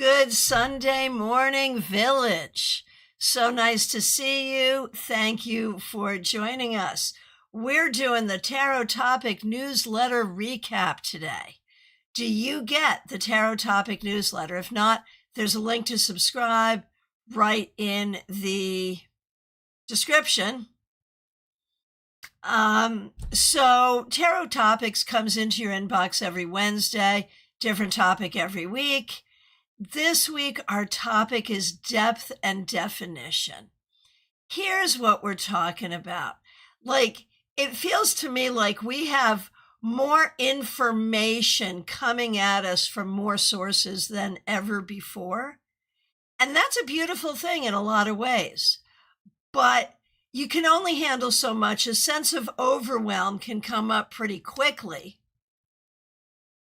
Good Sunday morning, Village. So nice to see you. Thank you for joining us. We're doing the Tarot Topic Newsletter recap today. Do you get the Tarot Topic Newsletter? If not, there's a link to subscribe right in the description. So Tarot Topics comes into your inbox every Wednesday, different topic every week. This week, our topic is depth and definition. Here's what we're talking about. It feels to me like we have more information coming at us from more sources than ever before. And that's a beautiful thing in a lot of ways. But you can only handle so much. A sense of overwhelm can come up pretty quickly.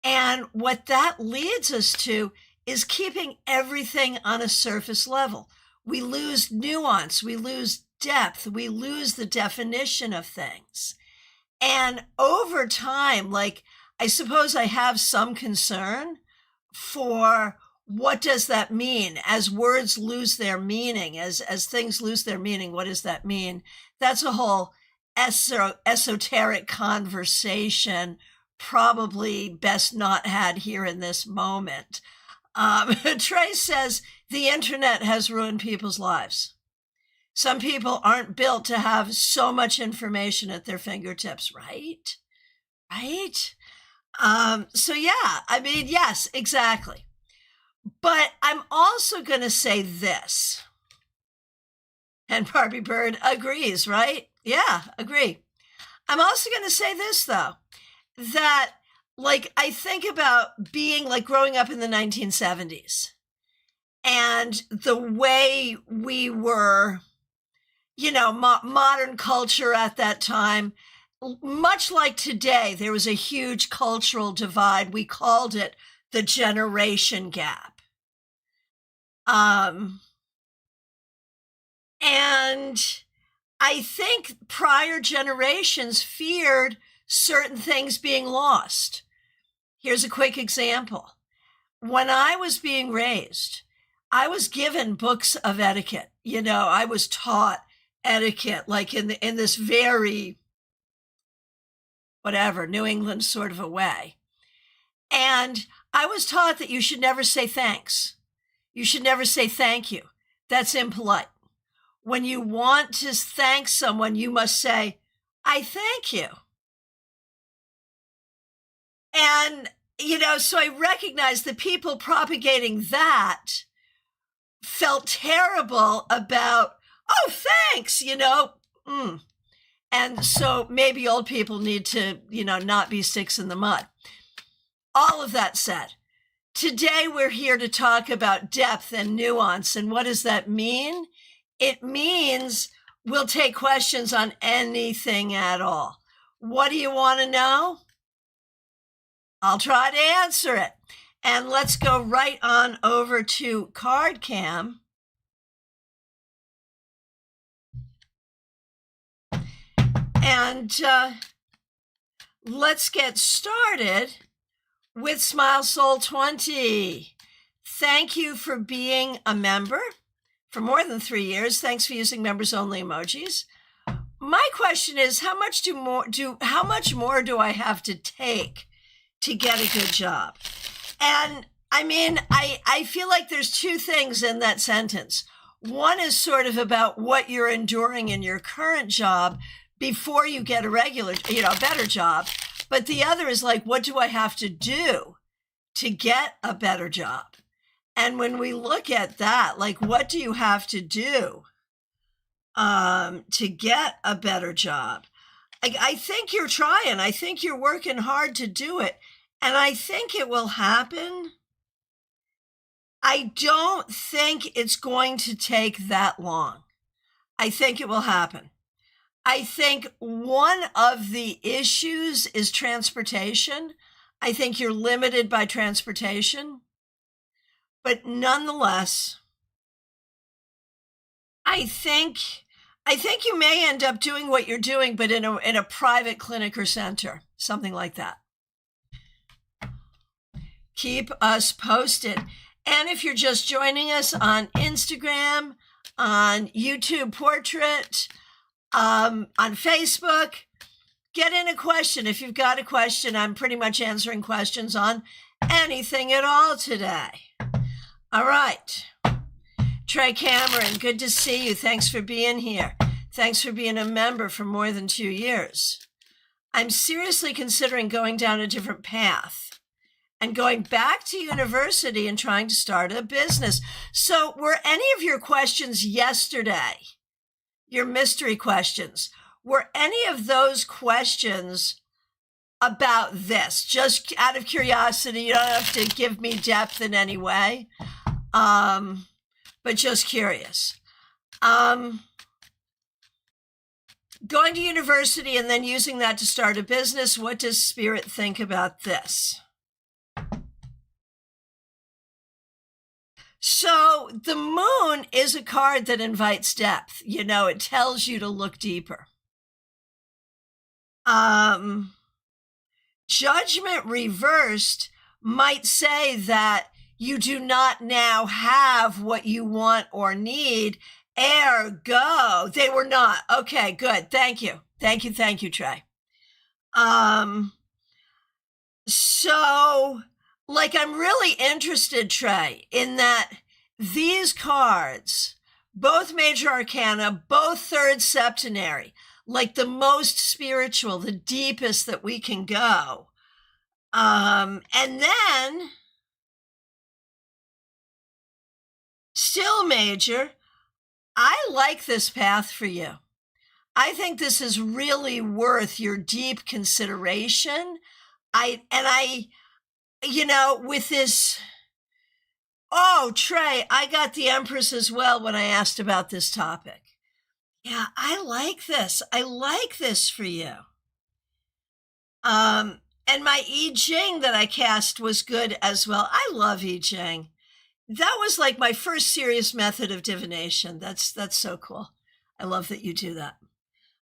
And what that leads us to is keeping everything on a surface level. We lose nuance, we lose depth, we lose the definition of things. And over time, I suppose I have some concern for what does that mean? As words lose their meaning, as things lose their meaning, what does that mean? That's a whole esoteric conversation, probably best not had here in this moment. Trey says the internet has ruined people's lives. Some people aren't built to have so much information at their fingertips, right? Right? Yes, exactly. But I'm also going to say this. And Barbie Bird agrees, right? Yeah, agree. I'm also going to say this, though, that I think about being growing up in the 1970s and the way we were, modern culture at that time, much like today, there was a huge cultural divide. We called it the generation gap. And I think prior generations feared certain things being lost. Here's a quick example. When I was being raised, I was given books of etiquette. I was taught etiquette, in this very, New England sort of a way. And I was taught that you should never say thanks. You should never say thank you. That's impolite. When you want to thank someone, you must say, I thank you. And, so I recognize the people propagating that felt terrible about, oh, thanks, And so maybe old people need to, not be sticks in the mud. All of that said, today we're here to talk about depth and nuance. And what does that mean? It means we'll take questions on anything at all. What do you want to know? I'll try to answer it. And let's go right on over to CardCam. And let's get started with Smile Soul 20. Thank you for being a member for more than 3 years. Thanks for using members only emojis. My question is, how much more do I have to take to get a good job? And I feel like there's two things in that sentence. One is sort of about what you're enduring in your current job before you get a better job. But the other is what do I have to do to get a better job? And when we look at that, what do you have to do to get a better job? I think you're trying. I think you're working hard to do it. And I think it will happen. I don't think it's going to take that long. I think it will happen. I think one of the issues is transportation. I think you're limited by transportation. But nonetheless, I think you may end up doing what you're doing, but in a private clinic or center, something like that. Keep us posted. And if you're just joining us on Instagram, on YouTube Portrait, on Facebook, get in a question. If you've got a question, I'm pretty much answering questions on anything at all today. All right. Trey Cameron, good to see you. Thanks for being here. Thanks for being a member for more than 2 years. I'm seriously considering going down a different path and going back to university and trying to start a business. So were any of your questions yesterday, your mystery questions, were any of those questions about this? Just out of curiosity, you don't have to give me depth in any way, but just curious. Going to university and then using that to start a business, what does Spirit think about this? So the moon is a card that invites depth. You know, it tells you to look deeper. Judgment reversed might say that you do not now have what you want or need. Ergo, they were not. Okay, good. Thank you. Thank you, Trey. So, like, I'm really interested, Trey, in that these cards, both major arcana, both third septenary, like the most spiritual, the deepest that we can go. And then still major. I like this path for you. I think this is really worth your deep consideration. With this, oh, Trey, I got the Empress as well when I asked about this topic. Yeah, I like this. I like this for you. And my I Ching that I cast was good as well. I love I Ching. That was like my first serious method of divination. That's so cool. I love that you do that.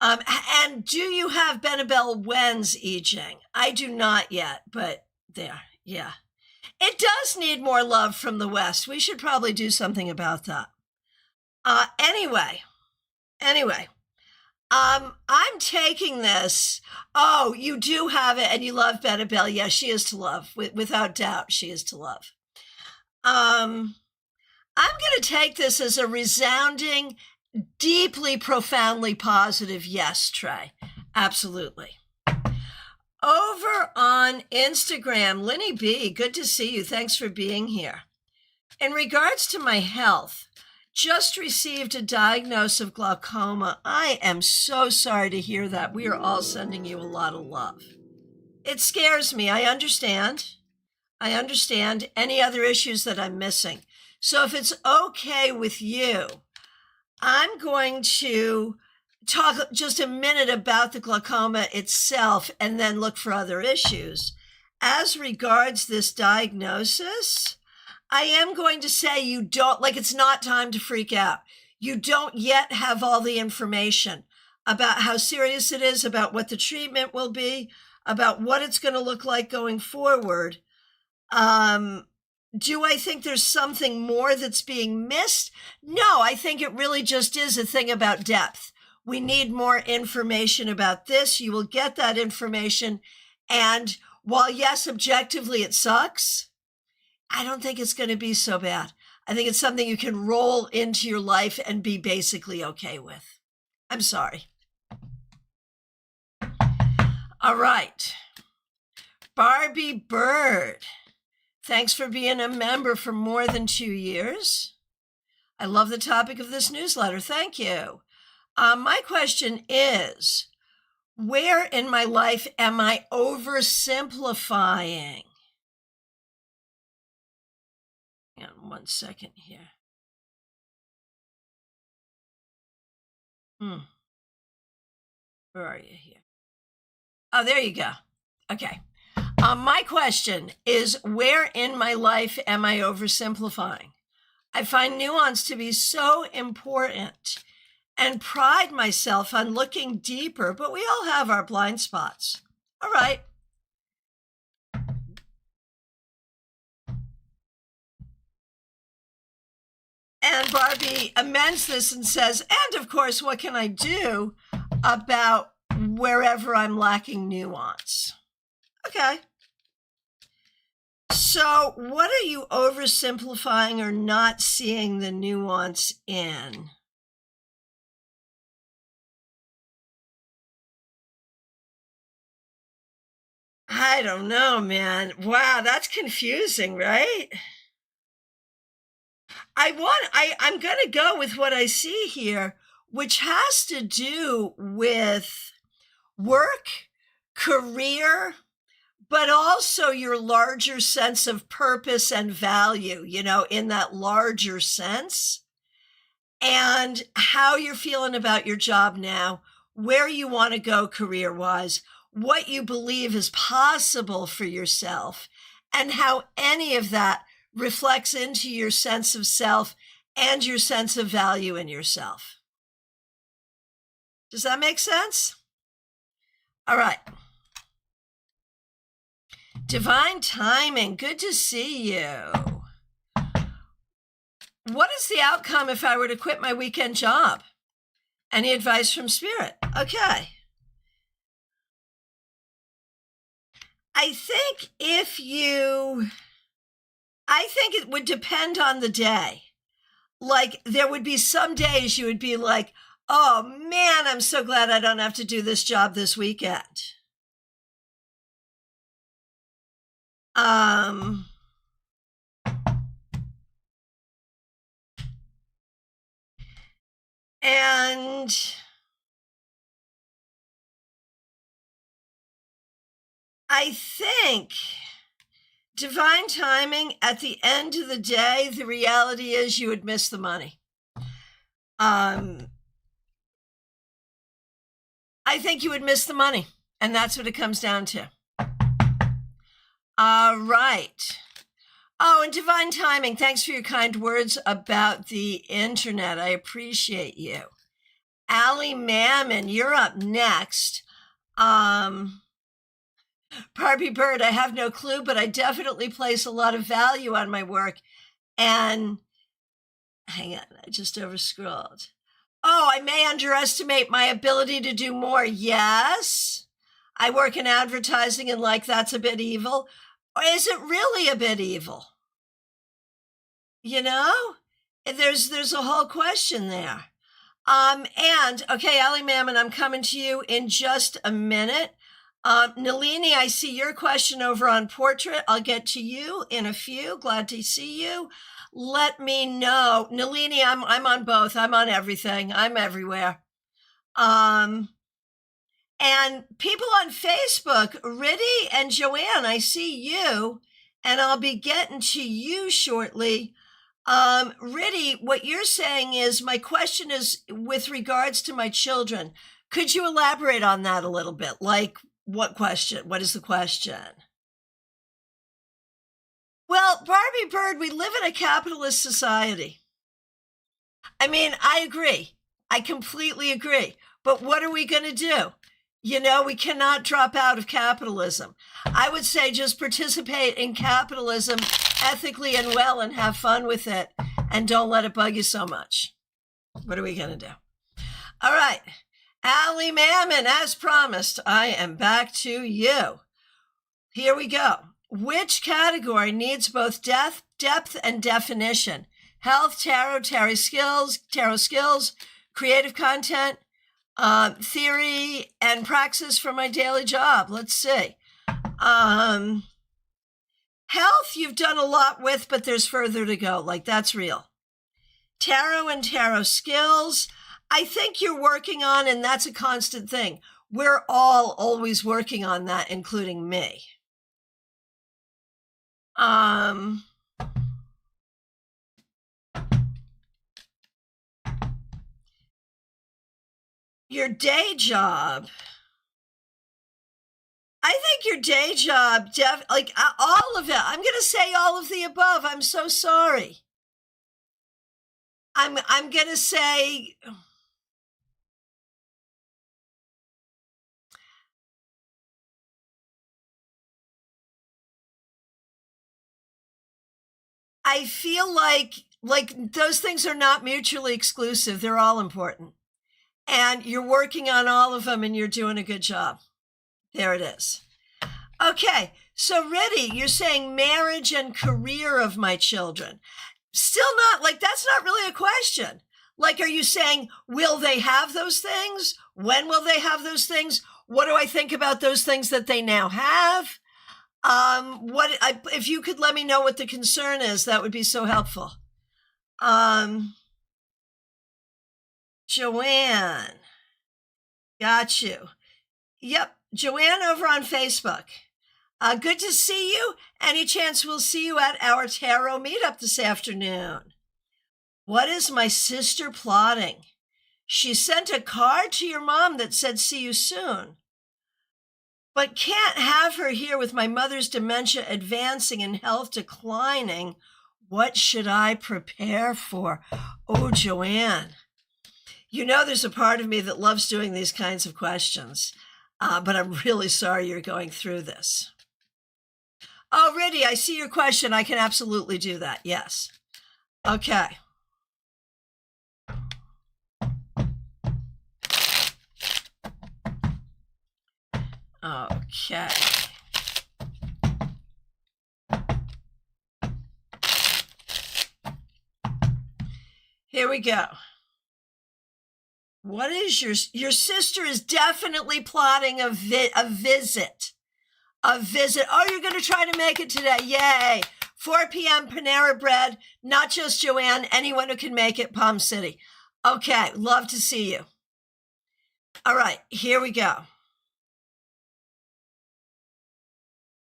And do you have Benabel Wen's I Ching? I do not yet, but there, yeah. It does need more love from the West. We should probably do something about that. Anyway, I'm taking this. Oh, you do have it, and you love Benabel. Yeah, she is to love. Without doubt, she is to love. I'm going to take this as a resounding, deeply, profoundly positive yes, Trey. Absolutely. Over on Instagram, Linny B, good to see you. Thanks for being here. In regards to my health, just received a diagnosis of glaucoma. I am so sorry to hear that. We are all sending you a lot of love. It scares me. I understand. Any other issues that I'm missing. So if it's okay with you, I'm going to talk just a minute about the glaucoma itself and then look for other issues. As regards this diagnosis, I am going to say you don't, like, it's not time to freak out. You don't yet have all the information about how serious it is, about what the treatment will be, about what it's going to look like going forward. Do I think there's something more that's being missed? No, I think it really just is a thing about depth. We need more information about this. You will get that information. And while, yes, objectively it sucks, I don't think it's going to be so bad. I think it's something you can roll into your life and be basically okay with. I'm sorry. All right. Barbie Bird. Thanks for being a member for more than 2 years. I love the topic of this newsletter. Thank you. My question is, where in my life am I oversimplifying? Hang on 1 second here. Where are you here? Oh, there you go. Okay. My question is, where in my life am I oversimplifying? I find nuance to be so important and pride myself on looking deeper, but we all have our blind spots. All right. And Barbie amends this and says, and of course, what can I do about wherever I'm lacking nuance? Okay. So what are you oversimplifying or not seeing the nuance in? I don't know, man. Wow, that's confusing, right? I'm going to go with what I see here, which has to do with work, career, but also your larger sense of purpose and value, in that larger sense, and how you're feeling about your job now, where you want to go career wise, what you believe is possible for yourself, and how any of that reflects into your sense of self and your sense of value in yourself. Does that make sense? All right. Divine timing. Good to see you. What is the outcome if I were to quit my weekend job? Any advice from Spirit? Okay. I think it would depend on the day. Like, there would be some days you would be like, oh man, I'm so glad I don't have to do this job this weekend. And I think divine timing, at the end of the day, the reality is you would miss the money. I think you would miss the money, and that's what it comes down to. All right. Oh, and divine timing. Thanks for your kind words about the internet. I appreciate you. Allie Mammon, you're up next. Barbie Bird, I have no clue, but I definitely place a lot of value on my work. And hang on, I just overscrolled. Oh, I may underestimate my ability to do more. Yes. I work in advertising and that's a bit evil. Or is it really a bit evil? There's a whole question there. And okay, Allie Mammon, I'm coming to you in just a minute. Nalini, I see your question over on portrait. I'll get to you in a few. Glad to see you. Let me know. Nalini, I'm on both. I'm on everything. I'm everywhere. And people on Facebook, Riddy and Joanne, I see you, and I'll be getting to you shortly. Riddy, what you're saying is, my question is with regards to my children. Could you elaborate on that a little bit? Like, what question? What is the question? Well, Barbie Bird, we live in a capitalist society. I mean, I agree. I completely agree. But what are we going to do? We cannot drop out of capitalism. I would say just participate in capitalism ethically and well and have fun with it, and don't let it bug you so much. What are we going to do? All right. Allie Mammon, as promised, I am back to you. Here we go. Which category needs both depth and definition? Health, tarot skills, creative content, theory, and praxis for my daily job. Let's see. Health, you've done a lot with, but there's further to go. That's real. Tarot and tarot skills, I think you're working on, and that's a constant thing. We're all always working on that, including me. Your day job. I think your day job, all of it. I'm going to say all of the above. I'm so sorry. I'm going to say, I feel like Like, those things are not mutually exclusive. They're all important. And you're working on all of them and you're doing a good job. There it is. Okay. So, Riddy, you're saying marriage and career of my children. Still not, like, that's not really a question. Like, are you saying, will they have those things? When will they have those things? What do I think about those things that they now have? If you could let me know what the concern is, that would be so helpful. Joanne, got you. Yep, Joanne over on Facebook. Good to see you. Any chance we'll see you at our tarot meetup this afternoon? What is my sister plotting? She sent a card to your mom that said, see you soon. But can't have her here with my mother's dementia advancing and health declining. What should I prepare for? Oh, Joanne. You know, there's a part of me that loves doing these kinds of questions, but I'm really sorry you're going through this. Oh, Riddy, I see your question. I can absolutely do that. Yes. Okay. Okay. Here we go. What is your sister is definitely plotting a visit. A visit. Oh, you're going to try to make it today. Yay. 4 p.m. Panera Bread. Not just Joanne, anyone who can make it, Palm City. Okay. Love to see you. All right. Here we go.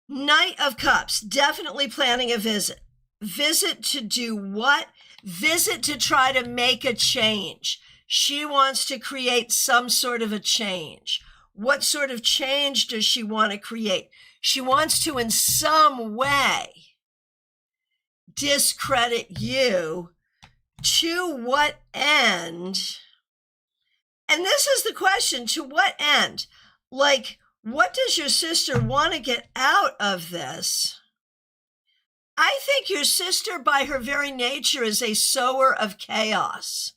Knight of Cups. Definitely planning a visit. Visit to do what? Visit to try to make a change. She wants to create some sort of a change. What sort of change does she want to create? She wants to, in some way, discredit you. To what end? And this is the question, to what end? Like, what does your sister want to get out of this? I think your sister, by her very nature, is a sower of chaos.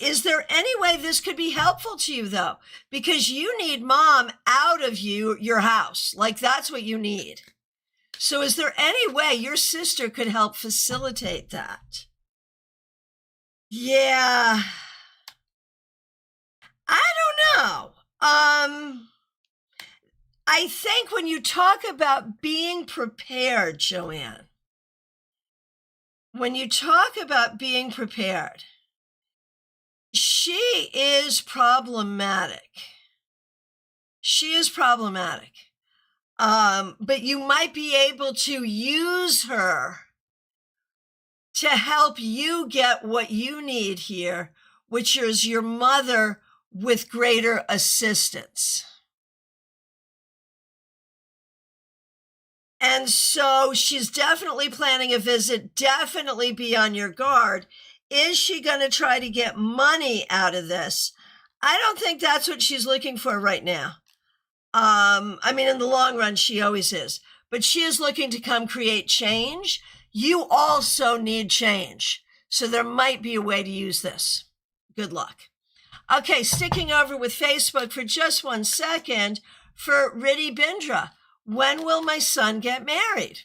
Is there any way this could be helpful to you, though? Because you need mom out of your house. Like, that's what you need. So is there any way your sister could help facilitate that? Yeah. I don't know. I think when you talk about being prepared, Joanne, when you talk about being prepared, she is problematic. She is problematic. But you might be able to use her to help you get what you need here, which is your mother with greater assistance. And so she's definitely planning a visit, definitely be on your guard. Is she going to try to get money out of this? I don't think that's what she's looking for right now. I mean, in the long run, she always is. But she is looking to come create change. You also need change. So there might be a way to use this. Good luck. Okay, sticking over with Facebook for just 1 second for Riddy Bindra. When will my son get married?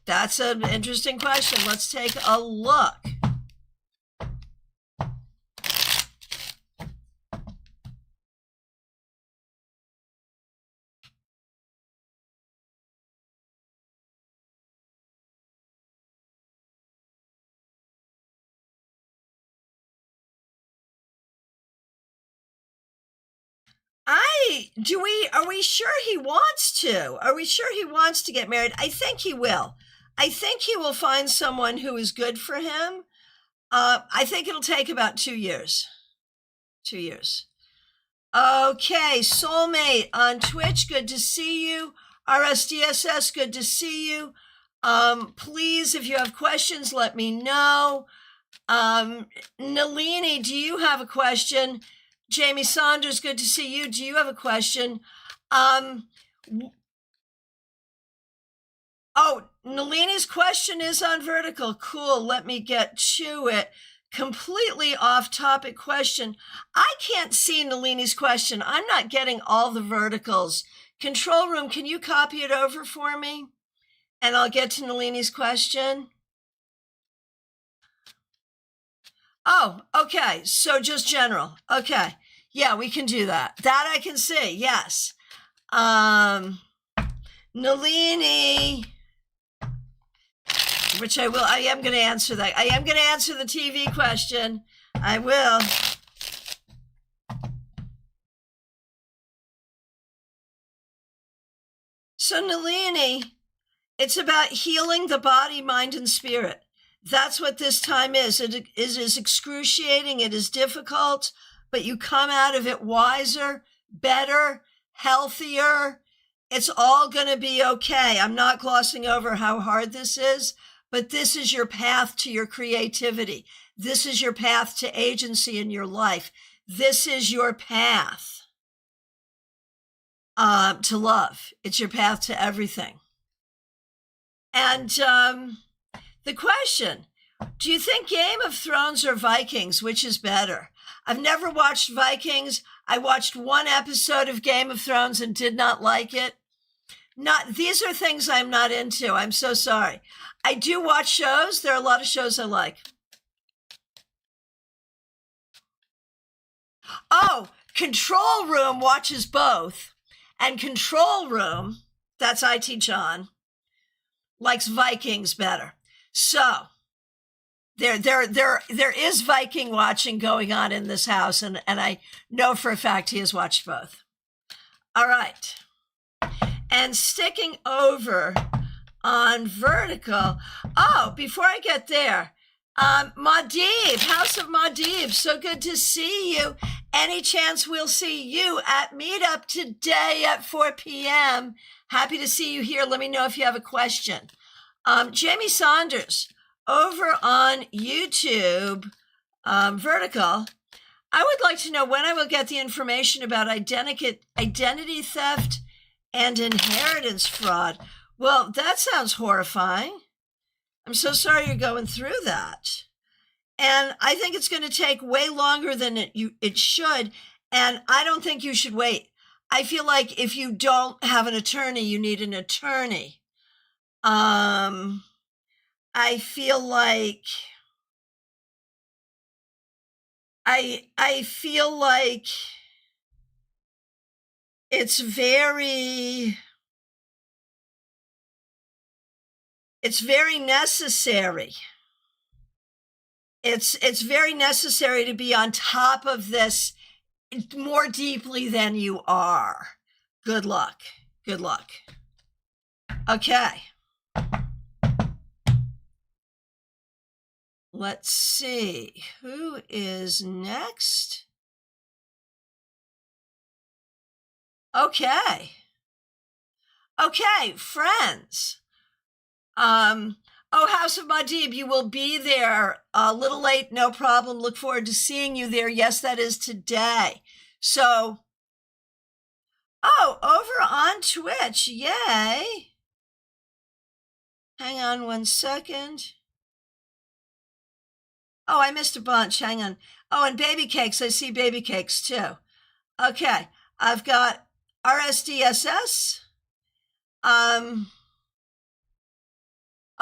That's an interesting question. Let's take a look. Are we sure he wants to? Are we sure he wants to get married? I think he will. I think he will find someone who is good for him. I think it'll take about 2 years. 2 years. Okay, Soulmate on Twitch, good to see you. RSDSS, good to see you. Please, if you have questions, let me know. Nalini, do you have a question? Jamie Saunders, good to see you. Do you have a question? Oh, Nalini's question is on vertical. Cool. Let me get to it. Completely off topic question. I can't see Nalini's question. I'm not getting all the verticals. Control room, can you copy it over for me? And I'll get to Nalini's question. Oh, okay. So just general. Okay. Yeah, we can do that. That I can see. Yes. Nalini, which I am going to answer that. I am going to answer the TV question. I will. So Nalini, it's about healing the body, mind, and spirit. That's what this time is. It is excruciating. It is difficult, but you come out of it wiser, better, healthier. It's all going to be okay. I'm not glossing over how hard this is, but this is your path to your creativity. This is your path to agency in your life. This is your path to love. It's your path to everything. And the question, do you think Game of Thrones or Vikings, which is better? I've never watched Vikings. I watched one episode of Game of Thrones and did not like it. These are things I'm not into. I'm so sorry. I do watch shows. There are a lot of shows I like. Oh, Control Room watches both. And Control Room, that's IT John, likes Vikings better. So there is Viking watching going on in this house, and I know for a fact he has watched both. All right. And sticking over on vertical. Oh, before I get there, Madib, House of Madib, so good to see you. Any chance we'll see you at Meetup today at 4 p.m. Happy to see you here. Let me know if you have a question. Jamie Saunders, over on YouTube, vertical, I would like to know when I will get the information about identity theft and inheritance fraud. Well, that sounds horrifying. I'm so sorry you're going through that. And I think it's going to take way longer than it should. And I don't think you should wait. I feel like if you don't have an attorney, you need an attorney. I feel like I feel like it's very necessary. It's very necessary to be on top of this more deeply than you are. Good luck. Good luck. Okay. Let's see. Who is next? Okay. Okay, friends. Oh, House of Madib, you will be there a little late, no problem. Look forward to seeing you there. Yes, that is today. So, oh, over on Twitch, yay. Hang on one second. Oh, I missed a bunch, hang on. Oh, and baby cakes, I see baby cakes too. Okay, I've got RSDSS.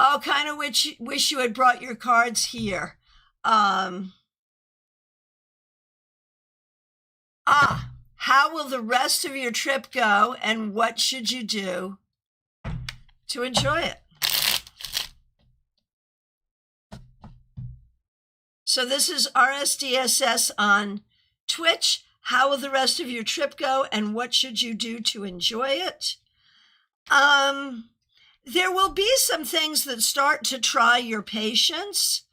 Oh, kind of wish you had brought your cards here. How will the rest of your trip go, and what should you do to enjoy it? So this is RSDSS on Twitch. How will the rest of your trip go, and what should you do to enjoy it? There will be some things that start to try your patience,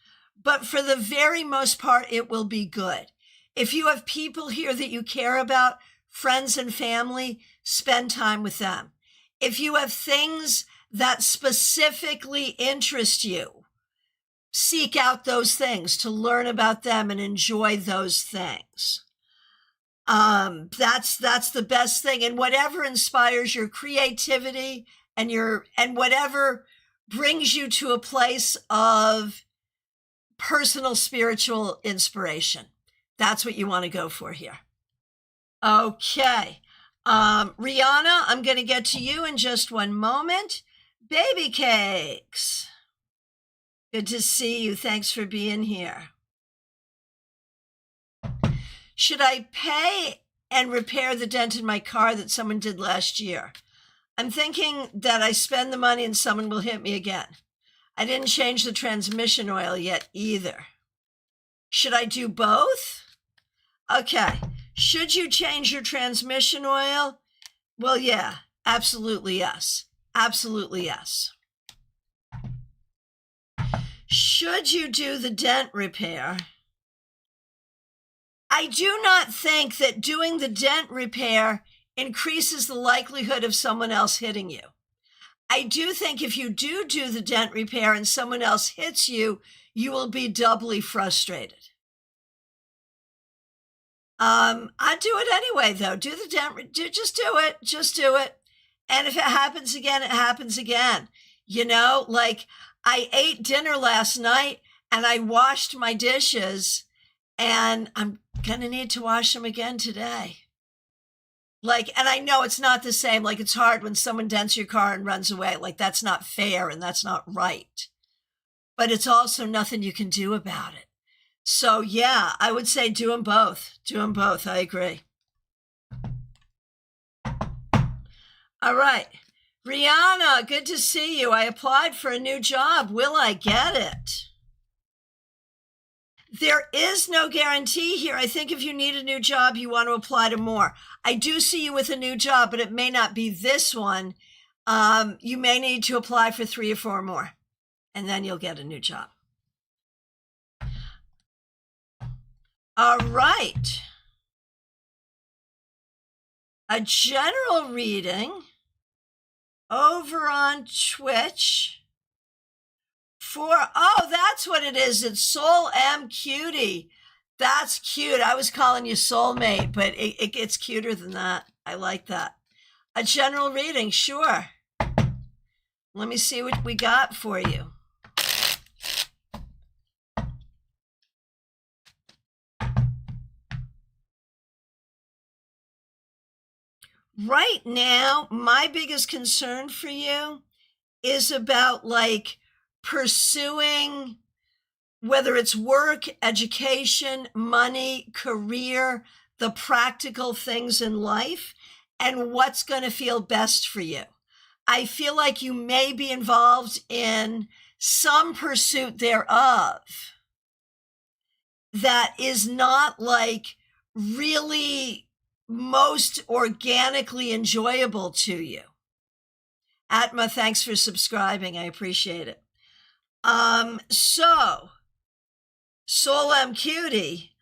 but for the very most part, it will be good. If you have people here that you care about, friends and family, spend time with them. If you have things that specifically interest you, seek out those things to learn about them and enjoy those things. That's the best thing. And whatever inspires your creativity and whatever brings you to a place of personal spiritual inspiration. That's what you want to go for here. Okay. Rihanna, I'm going to get to you in just one moment. Baby cakes. Good to see you. Thanks for being here. Should I pay and repair the dent in my car that someone did last year? I'm thinking that I spend the money and someone will hit me again. I didn't change the transmission oil yet either. Should I do both? Okay. Should you change your transmission oil? Well, yeah, absolutely yes. Absolutely yes. Should you do the dent repair? I do not think that doing the dent repair increases the likelihood of someone else hitting you. I do think if you do the dent repair and someone else hits you, you will be doubly frustrated. I'd do it anyway, though. Do the dent, just do it. Just do it. And if it happens again, it happens again. You know, like I ate dinner last night and I washed my dishes and I'm going to need to wash them again today. Like, and I know it's not the same. Like, it's hard when someone dents your car and runs away. Like, that's not fair and that's not right. But it's also nothing you can do about it. So, yeah, I would say do them both. Do them both. I agree. All right. Rihanna, good to see you. I applied for a new job. Will I get it? There is no guarantee here. I think if you need a new job, you want to apply to more. I do see you with a new job, but it may not be this one. You may need to apply for 3 or 4 more, and then you'll get a new job. All right. A general reading over on Twitch oh, that's what it is. It's Soul M Cutie. That's cute. I was calling you soulmate, but it gets cuter than that. I like that. A general reading, sure. Let me see what we got for you. Right now, my biggest concern for you is about like pursuing, whether it's work, education, money, career, the practical things in life, and what's going to feel best for you. I feel like you may be involved in some pursuit thereof that is not like really most organically enjoyable to you. Atma, thanks for subscribing. I appreciate it. So, Soul M Cutie,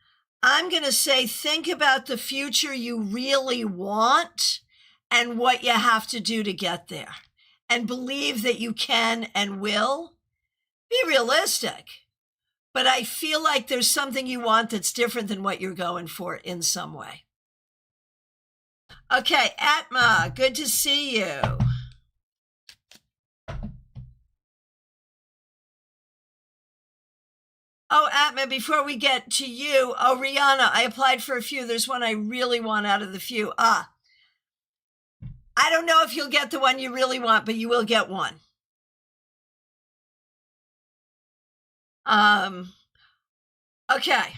I'm going to say think about the future you really want and what you have to do to get there. And believe that you can and will. Be realistic. But I feel like there's something you want that's different than what you're going for in some way. Okay, Atma, good to see you. Oh, Atma, before we get to you, oh, Rihanna, I applied for a few. There's one I really want out of the few. I don't know if you'll get the one you really want, but you will get one. Okay.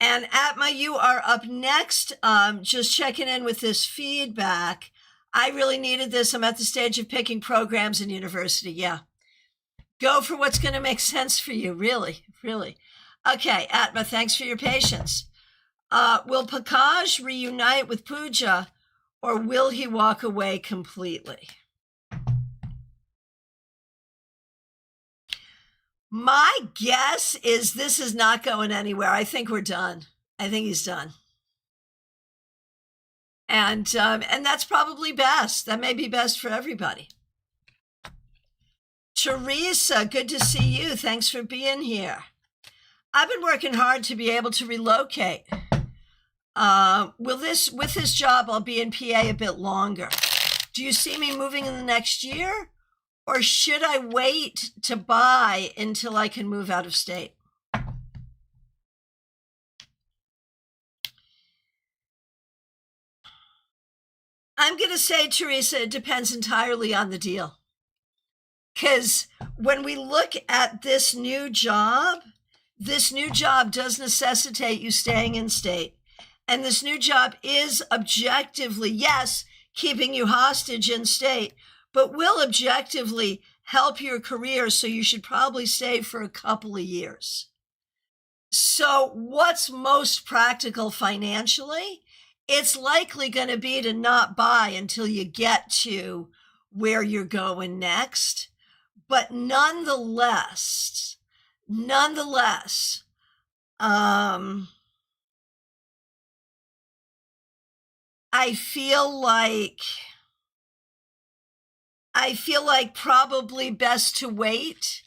And Atma, you are up next. Just checking in with this feedback. I really needed this. I'm at the stage of picking programs in university. Yeah. Go for what's going to make sense for you. Really, really. Okay, Atma, thanks for your patience. Will Pakaj reunite with Pooja, or will he walk away completely? My guess is this is not going anywhere. I think we're done. I think he's done. And that's probably best. That may be best for everybody. Teresa, good to see you. Thanks for being here. I've been working hard to be able to relocate. With this job, I'll be in PA a bit longer. Do you see me moving in the next year? Or should I wait to buy until I can move out of state? I'm going to say, Teresa, it depends entirely on the deal. Because when we look at this new job does necessitate you staying in state. And this new job is objectively, yes, keeping you hostage in state, but will objectively help your career. So you should probably stay for a couple of years. So what's most practical financially? It's likely going to be to not buy until you get to where you're going next. But nonetheless, I feel like probably best to wait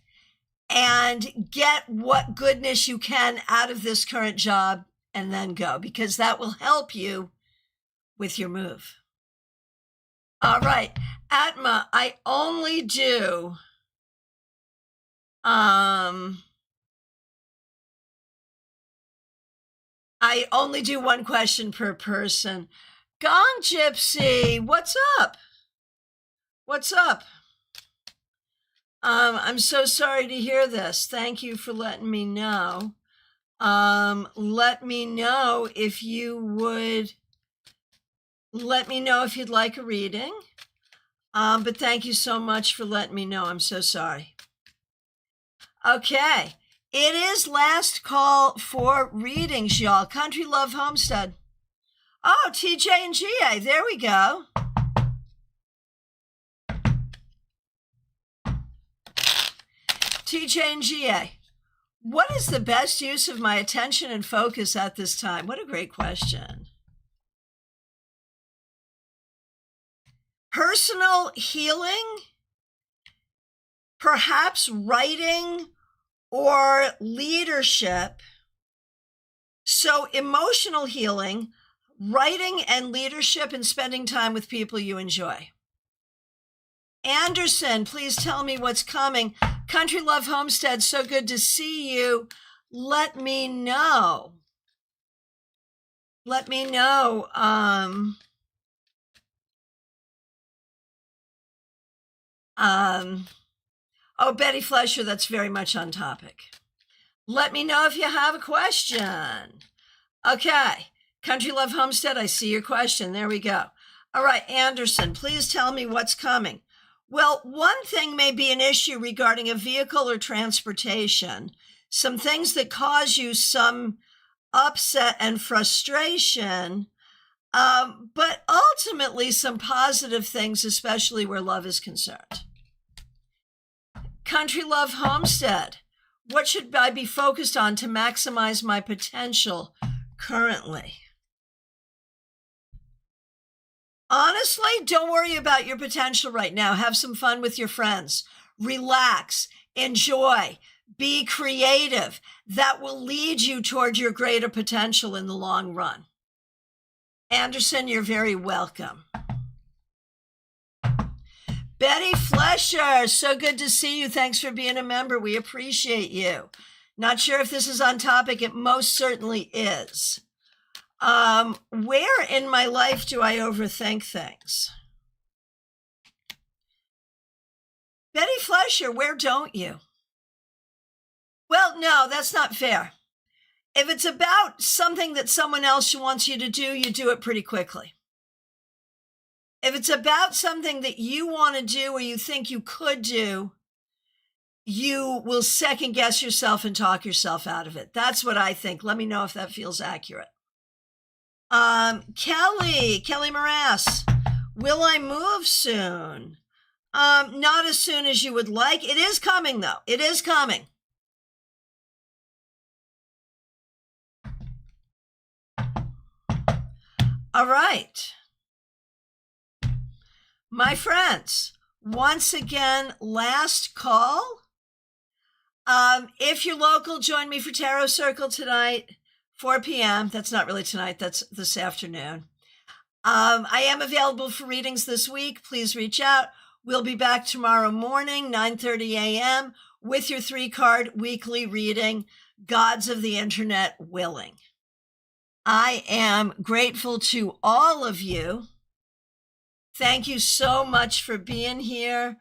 and get what goodness you can out of this current job and then go, because that will help you with your move. All right, Atma, I only do one question per person. Gong Gypsy, what's up? What's up? I'm so sorry to hear this. Thank you for letting me know. Let me know if you'd like a reading. But thank you so much for letting me know. I'm so sorry. Okay. It is last call for readings, y'all. Country Love Homestead. Oh, TJ and GA. There we go. TJ and GA. What is the best use of my attention and focus at this time? What a great question. Personal healing, perhaps writing or leadership. So emotional healing, writing and leadership, and spending time with people you enjoy. Anderson, please tell me what's coming. Country Love Homestead, so good to see you. Let me know. Let me know. Oh, Betty Flesher, that's very much on topic. Let me know if you have a question. Okay, Country Love Homestead, I see your question. There we go. All right, Anderson, please tell me what's coming. Well, one thing may be an issue regarding a vehicle or transportation, some things that cause you some upset and frustration, but ultimately some positive things, especially where love is concerned. Country Love Homestead, what should I be focused on to maximize my potential currently? Honestly, don't worry about your potential right now. Have some fun with your friends. Relax, enjoy, be creative. That will lead you toward your greater potential in the long run. Anderson, you're very welcome. Betty Flesher, so good to see you. Thanks for being a member. We appreciate you. Not sure if this is on topic. It most certainly is. Where in my life do I overthink things? Betty Flesher, where don't you? Well, no, that's not fair. If it's about something that someone else wants you to do, you do it pretty quickly. If it's about something that you want to do or you think you could do, you will second guess yourself and talk yourself out of it. That's what I think. Let me know if that feels accurate. Kelly Morass, will I move soon? Not as soon as you would like. It is coming, though. It is coming. All right. My friends, once again, last call. If you're local, join me for Tarot Circle tonight, 4 p.m. That's not really tonight. That's this afternoon. I am available for readings this week. Please reach out. We'll be back tomorrow morning, 9:30 a.m., with your 3-card weekly reading, Gods of the Internet willing. I am grateful to all of you. Thank you so much for being here.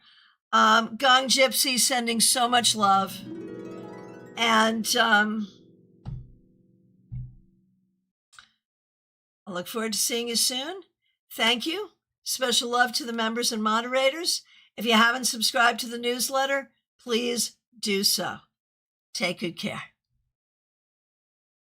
Gong Gypsy sending so much love. And I look forward to seeing you soon. Thank you. Special love to the members and moderators. If you haven't subscribed to the newsletter, please do so. Take good care.